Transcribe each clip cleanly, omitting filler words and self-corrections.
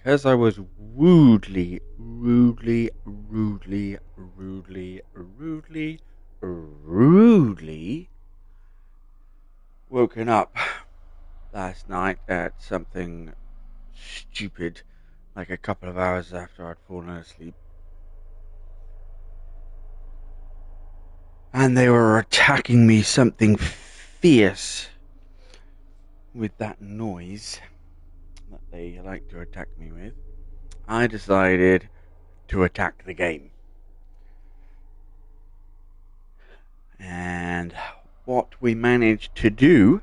because I was rudely woken up last night at something stupid, like a couple of hours after I'd fallen asleep. And they were attacking me something fierce with that noise that they like to attack me with. I decided to attack the game. And what we managed to do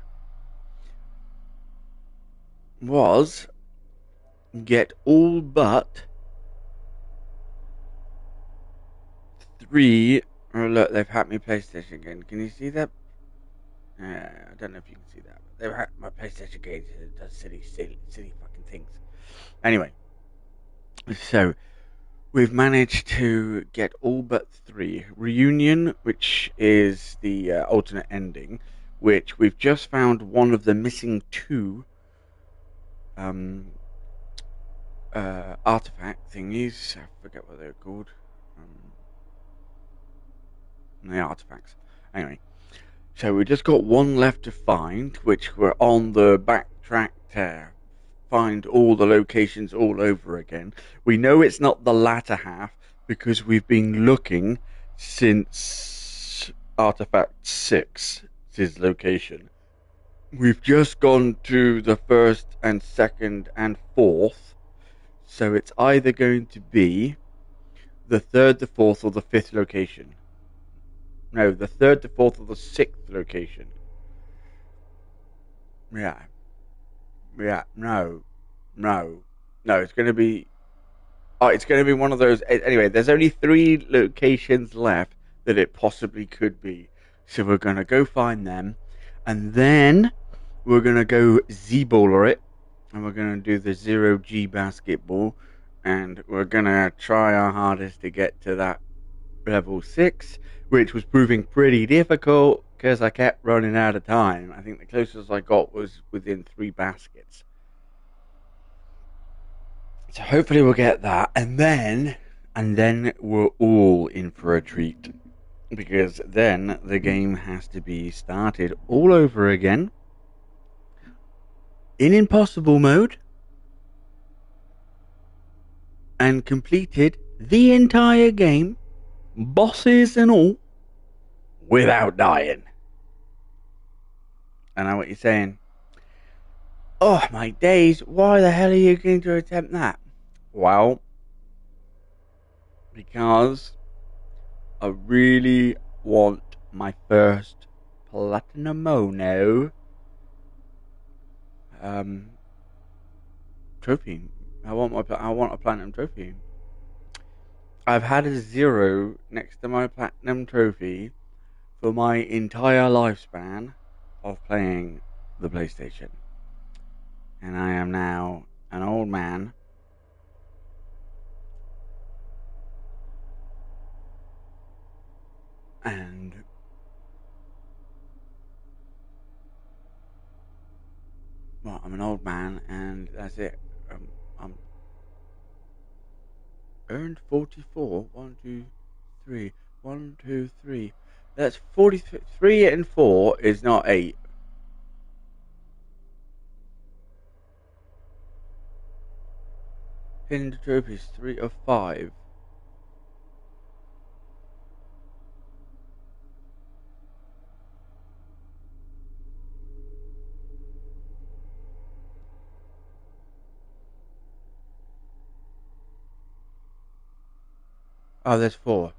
was get all but three. Oh, look, they've hacked my PlayStation again. Can you see that? I don't know if you can see that. They've hacked my PlayStation again. It does silly fucking things. Anyway, so we've managed to get all but three. Reunion, which is the alternate ending, which we've just found one of the missing two artifact thingies. I forget what they're called. The artifacts. Anyway, so we just got one left to find, which we're on the backtrack to find all the locations all over again. We know it's not the latter half because we've been looking since Artifact 6's location. We've just gone to the first and second and fourth, so it's either going to be the third, the fourth, or the fifth location. No, the third, the fourth, or the sixth location. Yeah. No, it's going to be. Oh, it's going to be one of those. Anyway, there's only three locations left that it possibly could be. So we're going to go find them. And then we're going to go Z-baller it. And we're going to do the 0G basketball. And we're going to try our hardest to get to that level 6. Which was proving pretty difficult because I kept running out of time. I think the closest I got was within 3 baskets. So hopefully we'll get that, and then we're all in for a treat, because then the game has to be started all over again in impossible mode and completed the entire game, bosses and all, without dying. I know what you're saying. Oh my days, why the hell are you going to attempt that? Well, because I really want my first Platinamono trophy. I want a platinum trophy. I've had a 0 next to my platinum trophy for my entire lifespan of playing the PlayStation. And I am now an old man. And well, I'm an old man, and that's it. I'm earned 44. 1, 2, 3. 1, 2, 3. That's 43 and 4 is not 8. Hidden trophies 3 of 5. Oh, there's 4.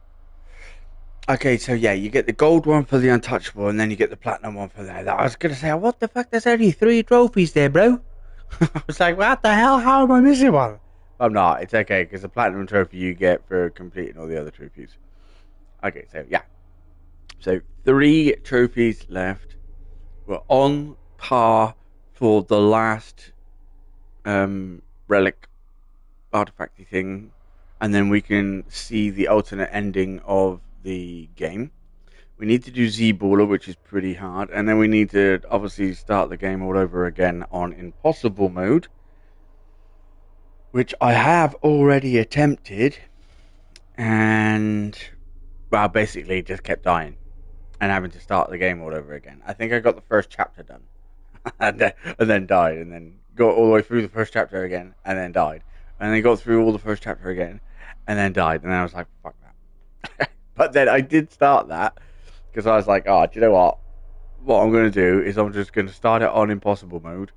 Okay, so yeah, you get the gold one for the untouchable, and then you get the platinum one for that. I was gonna say, what the fuck? There's only 3 trophies there, bro. I was like, what the hell? How am I missing one? I'm not. It's okay, because the platinum trophy you get for completing all the other trophies. Okay, so yeah. So 3 trophies left. We're on par for the last relic artifacty thing, and then we can see the alternate ending of the game. We need to do Z-baller, which is pretty hard, and then we need to obviously start the game all over again on impossible mode. which I have already attempted, and well, basically just kept dying and having to start the game all over again. I think I got the first chapter done, and then died, and then got all the way through the first chapter again, and then died, and then got through all the first chapter again, and then died, and then I was like, fuck that. But then I did start that because I was like, oh, do you know what? What I'm going to do is I'm just going to start it on impossible mode,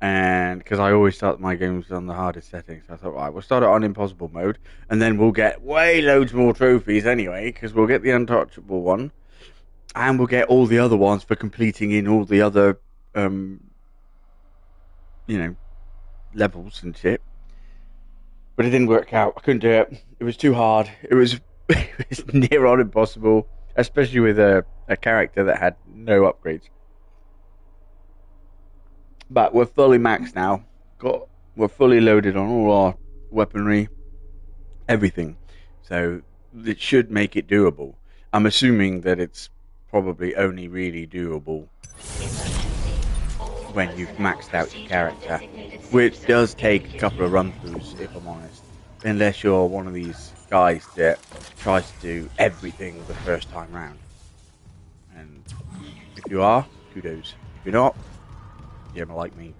and because I always start my games on the hardest settings, so I thought, right, we'll start it on impossible mode, and then we'll get way loads more trophies anyway, because we'll get the untouchable one, and we'll get all the other ones for completing in all the other, you know, levels and shit. But it didn't work out. I couldn't do it. It was too hard. It was, it was near on impossible, especially with a character that had no upgrades. But we're fully maxed now. We're fully loaded on all our weaponry, everything. So it should make it doable. I'm assuming that it's probably only really doable when you've maxed out your character, which does take a couple of run-throughs, if I'm honest. Unless you're one of these guys that tries to do everything the first time round. And if you are, kudos. If you're not, you're like me.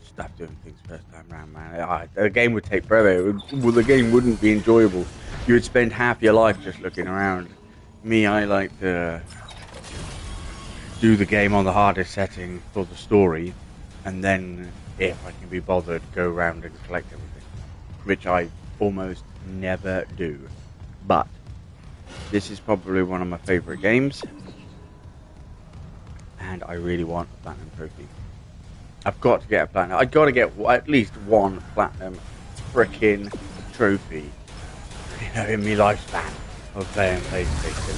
Stop doing things first time round, man. The game would take forever. The game wouldn't be enjoyable. You would spend half your life just looking around. Me, I like to do the game on the hardest setting for the story, and then, if I can be bothered, go around and collect everything, which I almost never do. But this is probably one of my favourite games, and I really want a platinum trophy. I've got to get a platinum. I've got to get at least one platinum frickin' trophy, in my lifespan of playing PlayStation.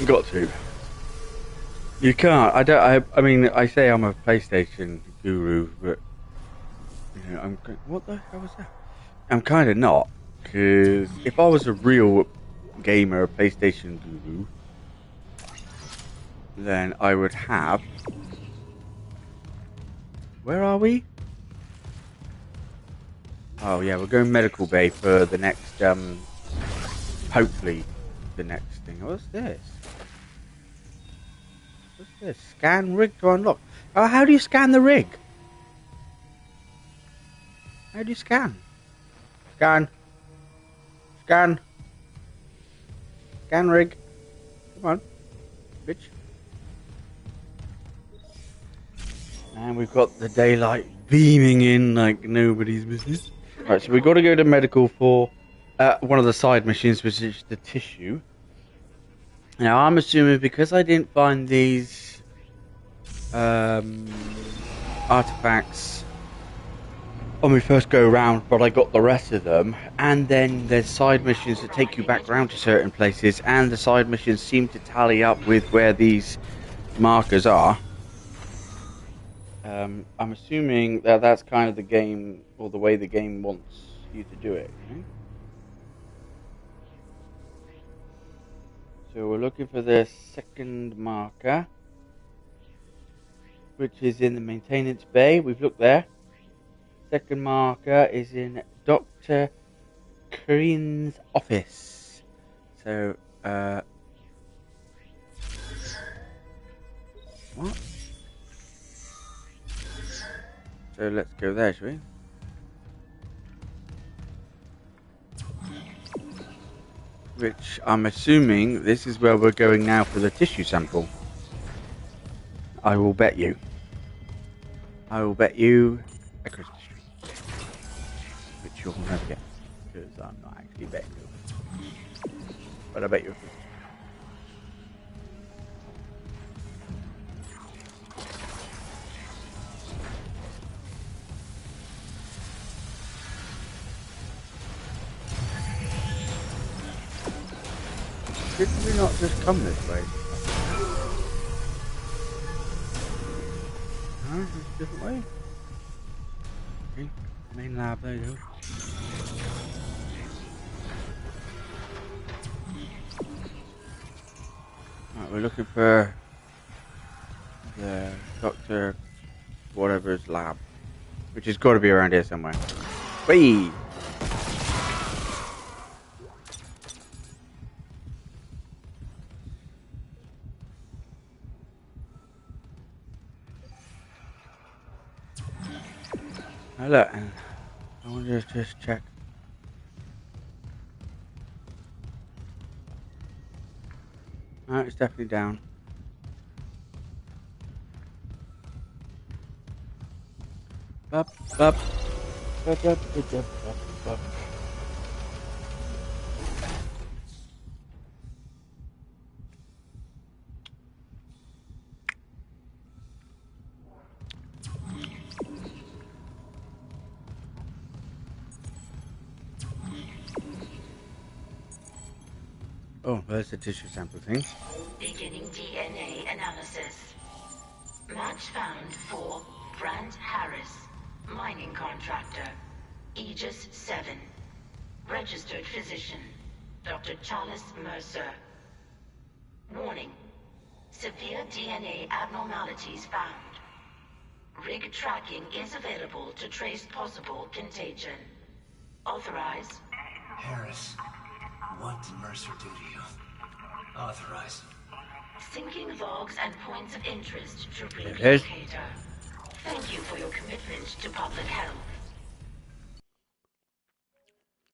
Got to. You can't. I mean, I say I'm a PlayStation guru, but what the hell was that? I'm kind of not, because if I was a real gamer, PlayStation guru, then I would have. Where are we? Oh yeah, we're going medical bay for the next. Hopefully, the next thing. What's this? What's this? Scan rig to unlock. Oh, how do you scan the rig? How do you scan? Scan. Scan. Scan rig. Come on, bitch. And we've got the daylight beaming in like nobody's business. Right, so we've got to go to medical for one of the side missions, which is the tissue. Now, I'm assuming because I didn't find these artifacts on my first go around, but I got the rest of them, and then there's side missions that take you back round to certain places, and the side missions seem to tally up with where these markers are. I'm assuming that that's kind of the game, or the way the game wants you to do it. You know? So we're looking for the second marker, which is in the maintenance bay. We've looked there. Second marker is in Dr. Crean's office. So, what? So let's go there, shall we? Which I'm assuming this is where we're going now for the tissue sample. I will bet you. I will bet you a Christmas tree. Which you'll never get. Because I'm not actually betting you. But I bet you a Christmas tree. Did we not just come this way? Huh? It's a different way? Okay, main lab, there you go. Right, we're looking for the Dr. Whatever's lab, which has got to be around here somewhere. Whee! Now look, I want to just check. No, it's definitely down. Bup, bup, bup, bup, bup, bup, bup. Oh, there's the tissue sample thing. Beginning DNA analysis. Match found for Brant Harris, mining contractor, Aegis 7. Registered physician, Dr. Charles Mercer. Warning. Severe DNA abnormalities found. Rig tracking is available to trace possible contagion. Authorize. Harris, what did Mercer do to you? Authorize. Syncing logs and points of interest to There it is. relocator. Thank you for your commitment to public health.